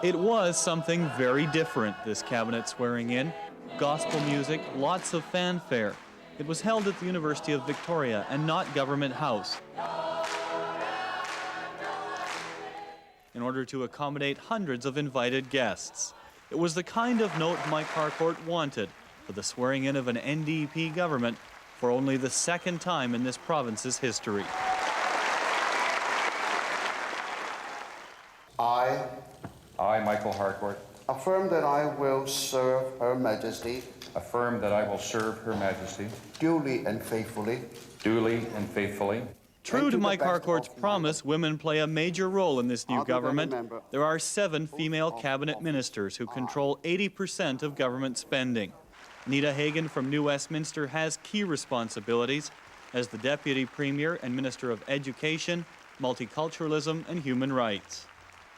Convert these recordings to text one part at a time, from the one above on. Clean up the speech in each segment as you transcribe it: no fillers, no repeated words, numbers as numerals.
It was something very different, this cabinet swearing in. Gospel music, lots of fanfare. It was held at the University of Victoria and not Government House, in order to accommodate hundreds of invited guests. It was the kind of note Mike Harcourt wanted for the swearing in of an NDP government for only the second time in this province's history. I, Michael Harcourt, affirm that I will serve Her Majesty affirm that I will serve Her Majesty duly and faithfully. True to Mike Harcourt's promise, women play a major role in this new government. There are 7 female cabinet ministers who control 80% of government spending. Nita Hagen from New Westminster has key responsibilities as the Deputy Premier and Minister of Education, Multiculturalism and Human Rights.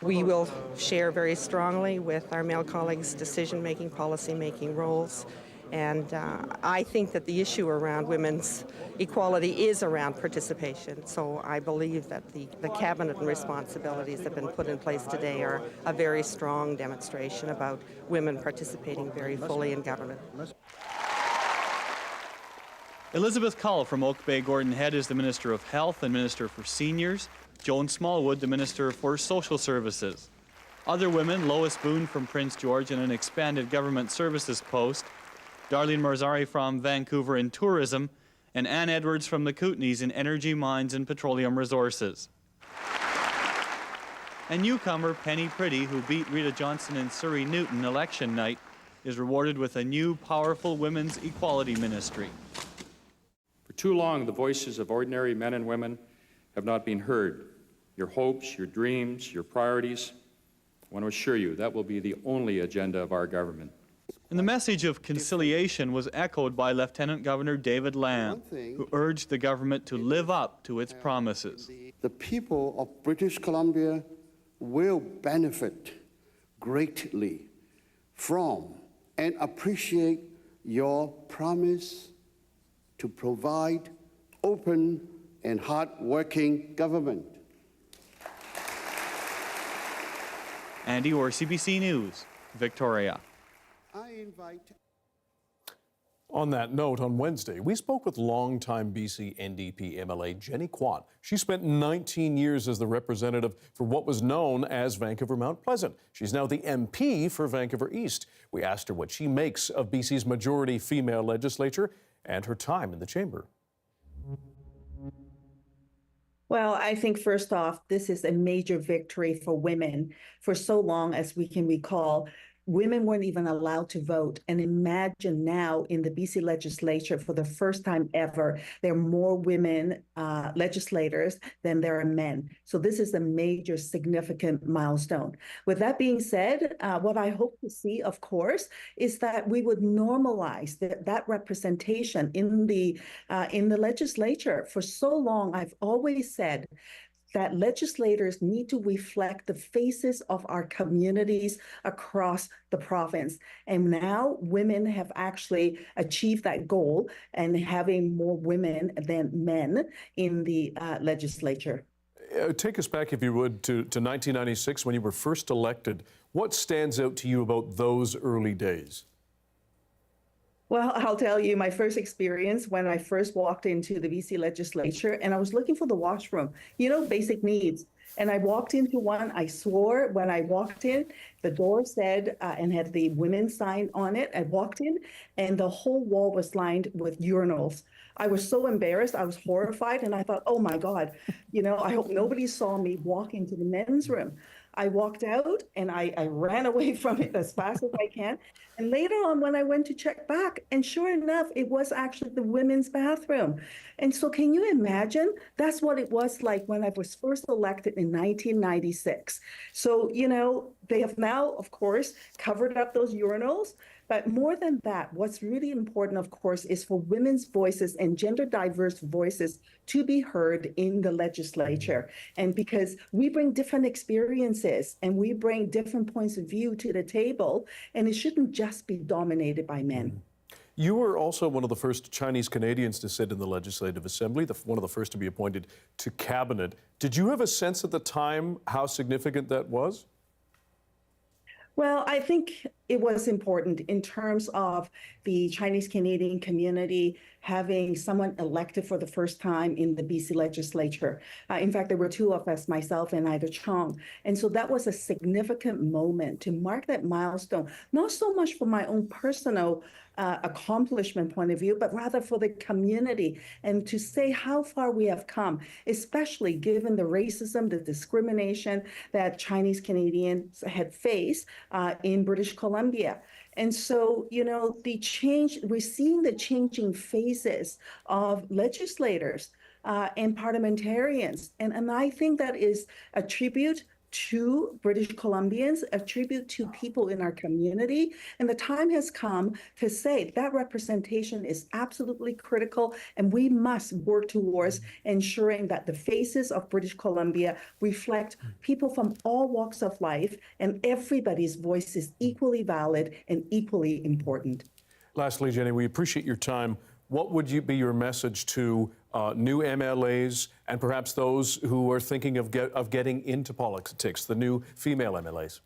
We will share very strongly with our male colleagues' decision-making, policy-making roles. And I think that the issue around women's equality is around participation. So I believe that the cabinet and responsibilities that have been put in place today are a very strong demonstration about women participating very fully in government. Elizabeth Cull from Oak Bay Gordon Head is the Minister of Health and Minister for Seniors. Joan Smallwood, the Minister for Social Services. Other women, Lois Boone from Prince George in an expanded government services post, Darlene Marzari from Vancouver in tourism, and Ann Edwards from the Kootenays in energy, mines and petroleum resources. And newcomer Penny Pretty, who beat Rita Johnson in Surrey Newton election night, is rewarded with a new, powerful women's equality ministry. For too long, the voices of ordinary men and women have not been heard. Your hopes, your dreams, your priorities, I want to assure you that will be the only agenda of our government. And the message of conciliation was echoed by Lieutenant Governor David Lamb, who urged the government to live up to its promises. The people of British Columbia will benefit greatly from and appreciate your promise to provide open and hard-working government. Andy Orr, CBC News, Victoria. On that note, on Wednesday, we spoke with longtime BC NDP MLA Jenny Kwan. She spent 19 years as the representative for what was known as Vancouver Mount Pleasant. She's now the MP for Vancouver East. We asked her what she makes of BC's majority female legislature and her time in the chamber. Well, I think first off, this is a major victory for women. For so long as we can recall, women weren't even allowed to vote. And imagine now in the BC legislature, for the first time ever, there are more women legislators than there are men. So this is a major significant milestone. With that being said, what I hope to see, of course, is that we would normalize that representation in the legislature. For so long, I've always said that legislators need to reflect the faces of our communities across the province. And now women have actually achieved that goal and having more women than men in the legislature. Take us back, if you would, to 1996 when you were first elected. What stands out to you about those early days? Well, I'll tell you my first experience when I first walked into the BC legislature and I was looking for the washroom, basic needs. And I walked into one. I swore when I walked in, the door said, and had the women's sign on it. I walked in and the whole wall was lined with urinals. I was so embarrassed. I was horrified. And I thought, oh my God, I hope nobody saw me walk into the men's room. I walked out and I ran away from it as fast as I can. And later on, when I went to check back, and sure enough, it was actually the women's bathroom. And so can you imagine? That's what it was like when I was first elected in 1996. So, they have now, of course, covered up those urinals. But more than that, what's really important, of course, is for women's voices and gender diverse voices to be heard in the legislature. And because we bring different experiences and we bring different points of view to the table, and it shouldn't just be dominated by men. You were also one of the first Chinese Canadians to sit in the Legislative Assembly, one of the first to be appointed to cabinet. Did you have a sense at the time how significant that was? Well, I think it was important in terms of the Chinese Canadian community having someone elected for the first time in the BC legislature. In fact, there were two of us, myself and Ida Chong. And so that was a significant moment to mark that milestone, not so much for my own personal accomplishment point of view, but rather for the community and to say how far we have come, especially given the racism, the discrimination that Chinese Canadians had faced in British Columbia. And so, you know, we're seeing the changing phases of legislators and parliamentarians. And I think that is a tribute to British Columbians, a tribute to people in our community. And the time has come to say that representation is absolutely critical, and we must work towards ensuring that the faces of British Columbia reflect people from all walks of life, and everybody's voice is equally valid and equally important. Lastly, Jenny, we appreciate your time. What would be your message to new MLAs and perhaps those who are thinking of getting into politics, the new female MLAs?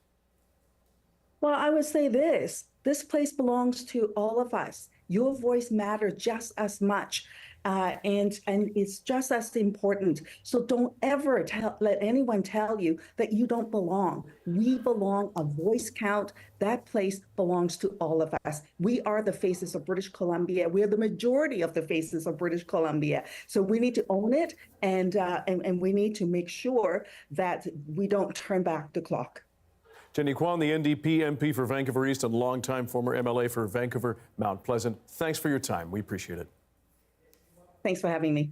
Well, I would say this place belongs to all of us. Your voice matters just as much, and it's just as important. So don't ever let anyone tell you that you don't belong. We belong. A voice count. That place belongs to all of us. We are the faces of British Columbia. We are the majority of the faces of British Columbia. So we need to own it, and we need to make sure that we don't turn back the clock. Jenny Kwan, the NDP MP for Vancouver East and longtime former MLA for Vancouver Mount Pleasant. Thanks for your time. We appreciate it. Thanks for having me.